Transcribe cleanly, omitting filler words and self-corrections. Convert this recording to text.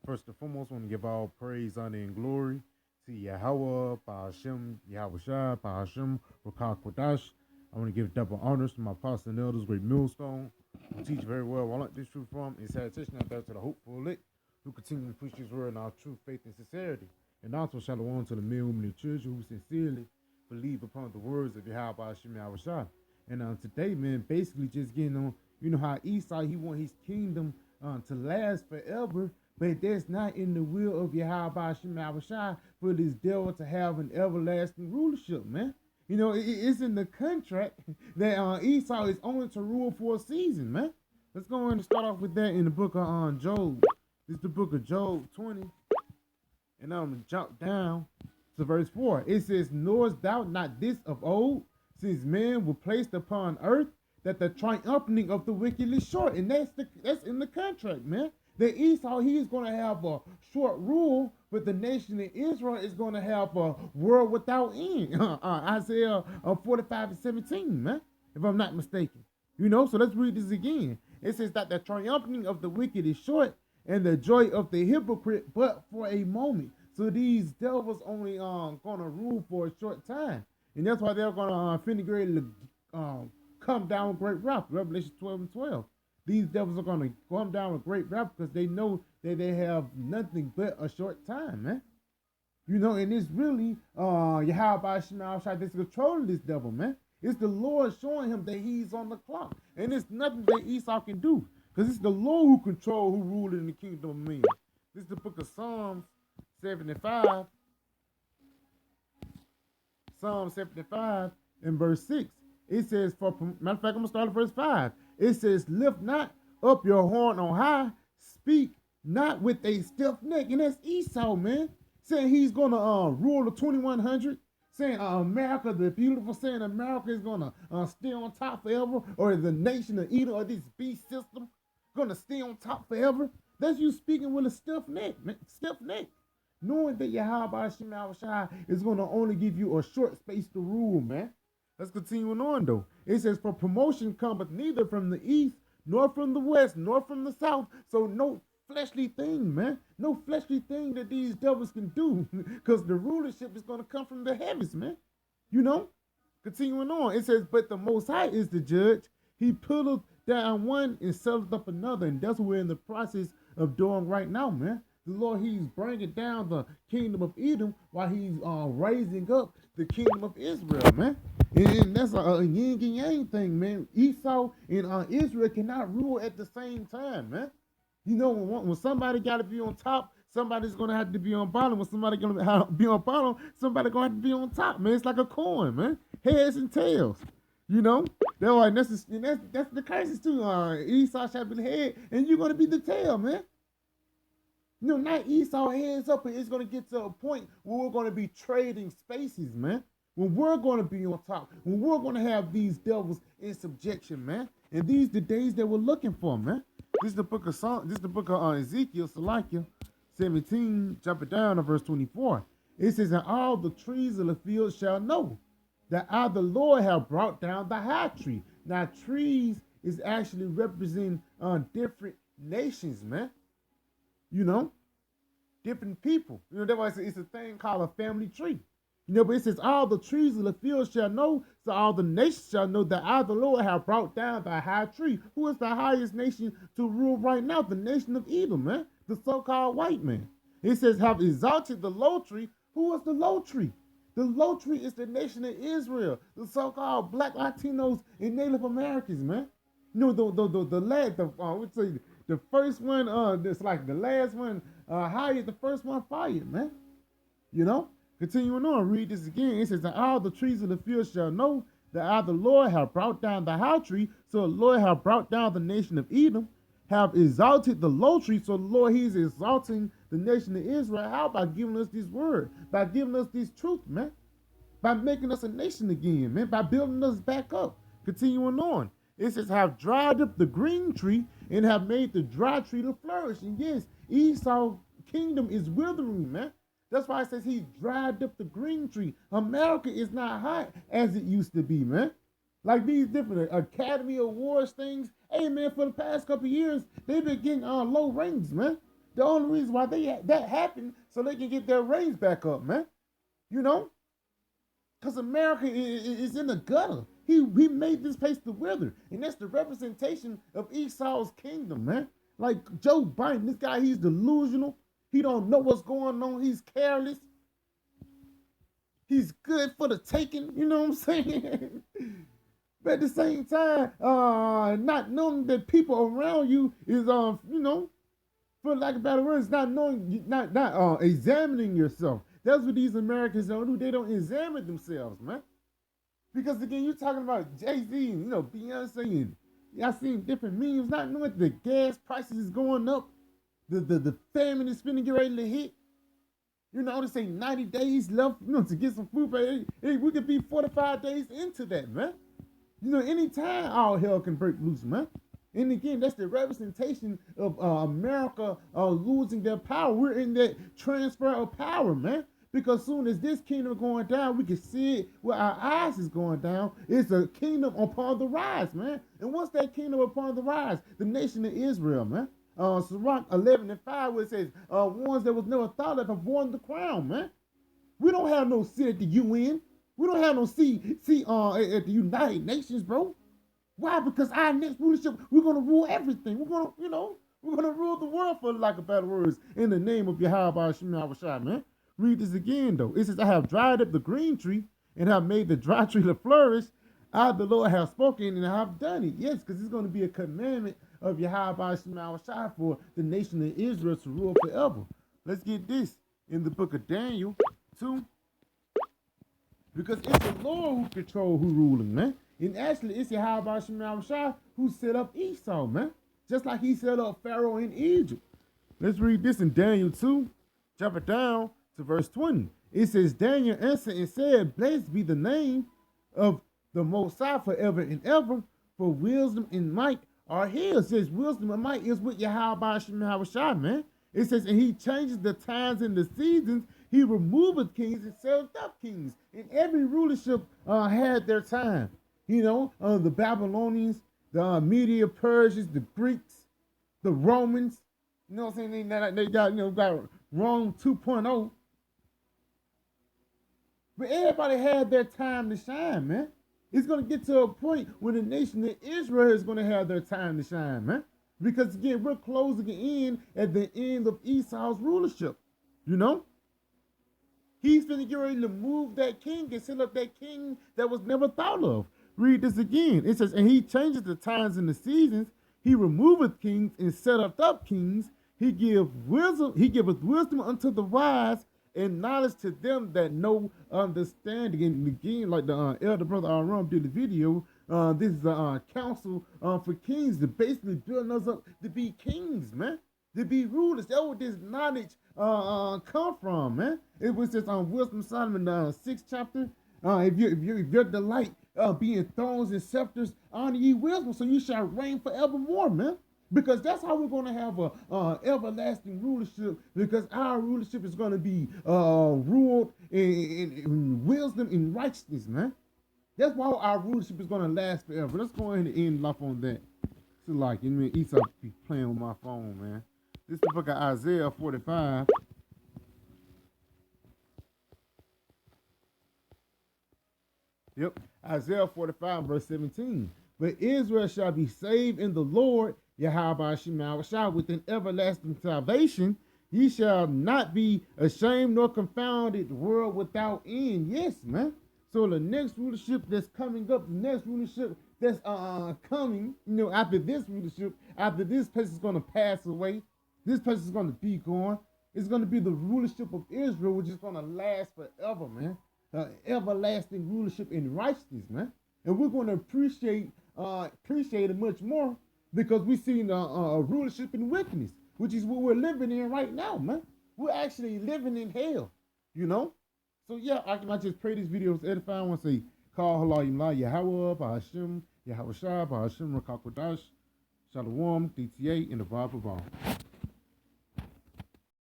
First and foremost, I want to give all praise, honor, and glory to Yahweh, Ba'ashem, Yahweh Shai, Ba'ashem, Rakah Kodash. I want to give double honors to my apostles and elders, great millstone, who teach very well. Where I learned this truth from, and salutation out there to the hopeful elect, who continue to preach His word in our true faith and sincerity. And also shalom to the men, women, and children who sincerely believe upon the words of Yahweh, Ba'ashem, Yahweh Shai. And today, man, basically just getting on, you know how Esau, he want his kingdom to last forever, but that's not in the will of Yahweh Shai for this devil to have an everlasting rulership, man. You know, it's in the contract that Esau is only to rule for a season, man. Let's go ahead and start off with that in the book of Job. This is the book of Job 20. And I'm going to jump down to verse 4. It says, knowest thou not this of old, since men were placed upon earth, that the triumphing of the wicked is short? And that's in the contract, man. That Esau, he is going to have a short rule, but the nation of Israel is going to have a world without end. Isaiah 45:17, man, if I'm not mistaken. You know, so let's read this again. It says that the triumphing of the wicked is short, and the joy of the hypocrite but for a moment. So these devils only going to rule for a short time. And that's why they're going to finally come down with great wrath. Revelation 12:12. These devils are going to come down with great wrath because they know that they have nothing but a short time, man. You know, and it's really Yahweh Shai that's controlling this devil, man. It's the Lord showing him that he's on the clock. And it's nothing that Esau can do. Because it's the Lord who controls, who ruled in the kingdom of men. This is the book of Psalms 75. Psalm 75 and verse 6. It says, matter of fact, I'm going to start at verse 5. It says, lift not up your horn on high, speak not with a stiff neck. And that's Esau, man. Saying he's going to rule the 2100. Saying America, the beautiful, saying America is going to stay on top forever. Or the nation of Edom, or this beast system, going to stay on top forever. That's you speaking with a stiff neck, man. Stiff neck. Knowing that Yahweh Shai is going to only give you a short space to rule, man. Let's continue on, though. It says, for promotion cometh neither from the east, nor from the west, nor from the south. So no fleshly thing, man. No fleshly thing that these devils can do. Because the rulership is going to come from the heavens, man. You know? Continuing on. It says, but the Most High is the judge. He pulleth down one and setteth up another. And that's what we're in the process of doing right now, man. The Lord, he's bringing down the kingdom of Edom while he's raising up the kingdom of Israel, man. And that's a yin and yang thing, man. Esau and Israel cannot rule at the same time, man. You know, when somebody got to be on top, somebody's going to have to be on bottom. When somebody going to be on bottom, somebody going to have to be on top, man. It's like a coin, man. Heads and tails. You know? That's the curses too. Esau shall be the head, and you're going to be the tail, man. You know, not Esau heads up, and it's going to get to a point where we're going to be trading spaces, man. When we're going to be on top, when we're going to have these devils in subjection, man. And these the days that we're looking for, man. This is the book of Ezekiel, Salakia 17, jumping down to verse 24. It says, and all the trees of the field shall know that I, the Lord, have brought down the high tree. Now, trees is actually representing different nations, man. You know, different people. You know, that's why it's a thing called a family tree. You know, but it says, all the trees of the field shall know, so all the nations shall know that I, the Lord, have brought down the high tree. Who is the highest nation to rule right now? The nation of Edom, man. The so-called white man. It says, have exalted the low tree. Who is the low tree? The low tree is the nation of Israel. The so-called black Latinos and Native Americans, man. You know, the first one, it's like the last one hired, the first one fired, man. You know? Continuing on, read this again. It says, and all the trees of the field shall know that I, the Lord, have brought down the high tree. So the Lord have brought down the nation of Edom, have exalted the low tree. So the Lord, he's exalting the nation of Israel. How? By giving us this word, by giving us this truth, man. By making us a nation again, man. By building us back up. Continuing on. It says, have dried up the green tree and have made the dry tree to flourish. And yes, Esau's kingdom is withering, man. That's why it says he dried up the green tree. America is not hot as it used to be, man. Like these different Academy Awards things. Hey, man, for the past couple of years, they've been getting low ratings, man. The only reason why that happened so they can get their raise back up, man. You know, because America is in the gutter. He made this place to wither, and that's the representation of Esau's kingdom, man. Like Joe Biden, this guy, he's delusional. He don't know what's going on. He's careless. He's good for the taking. You know what I'm saying? But at the same time, not knowing that people around you is, for lack of better words, not knowing, not examining yourself. That's what these Americans don't do. They don't examine themselves, man. Because again, you're talking about Jay-Z and, Beyonce, and I seen different memes, not knowing the gas prices is going up, the famine is finna get ready to hit. They say 90 days left, to get some food, but hey, we could be 45 days into that, man. Anytime all hell can break loose, man. And again, that's the representation of America losing their power. We're in that transfer of power, man. Because soon as this kingdom going down, we can see it with our eyes is going down. It's a kingdom upon the rise, man. And what's that kingdom upon the rise? The nation of Israel, man. Sirach 11:5, where it says, ones that was never thought of have worn the crown, man. We don't have no seat at the UN. We don't have no seat at the United Nations, bro. Why? Because our next rulership, we're gonna rule everything. We're gonna rule the world, for lack of better words, in the name of Yahweh Shemashah, man. Read this again, though. It says, I have dried up the green tree and have made the dry tree to flourish. I, the Lord, have spoken and I have done it. Yes, because it's going to be a commandment of Yahweh Shemashah for the nation of Israel to rule forever. Let's get this in the book of Daniel 2. Because it's the Lord who controls who ruling, man. And actually, it's Yahweh Shemashah who set up Esau, man. Just like he set up Pharaoh in Egypt. Let's read this in Daniel 2. Jump it down to verse 20. It says, Daniel answered and said, blessed be the name of the Most High forever and ever, for wisdom and might are his. It says wisdom and might is with Yahweh Shemashah, man. It says, and he changes the times and the seasons. He removeth kings and setteth up kings. And every rulership had their time. The Babylonians, the Media Persians, the Greeks, the Romans. You know what I'm saying? They got Rome 2.0. But everybody had their time to shine, man. It's going to get to a point when the nation of Israel is going to have their time to shine, man. Because, again, we're closing in at the end of Esau's rulership, He's going to get ready to move that king and set up that king that was never thought of. Read this again. It says, and he changes the times and the seasons. He removeth kings and setteth up kings. He giveth wisdom unto the wise and knowledge to them that know understanding. And again, like the elder brother Aram did the video, this is a council for kings to basically build us up to be kings, man, to be rulers. That's where this knowledge come from, man. It was just on Wisdom Solomon 6th chapter. If your delight being thrones and scepters, honor ye wisdom, so you shall reign forevermore, man. Because that's how we're going to have a everlasting rulership, because our rulership is going to be ruled in wisdom and righteousness, man. That's why our rulership is going to last forever. Let's go ahead and end off on that. So like, Esau be playing with my phone, man. This is the book of Isaiah 45. Yep, Isaiah 45, verse 17. But Israel shall be saved in the Lord, Yahweh Shemashah, with an everlasting salvation. Ye shall not be ashamed nor confounded, world without end. Yes, man. So the next rulership that's coming up, the next rulership that's coming, after this rulership, after this place is going to pass away, this place is going to be gone. It's going to be the rulership of Israel, which is going to last forever, man. Everlasting rulership in righteousness, man. And we're going to appreciate it much more, because we've seen rulership in wickedness, which is what we're living in right now, man. We're actually living in hell, So yeah, I just pray this video is edifying. I want to say, call halayim Yahweh, Bahashim, Yahweh Shah, Bahashim, Rakakodash, Shalom, DTA, and the Bible.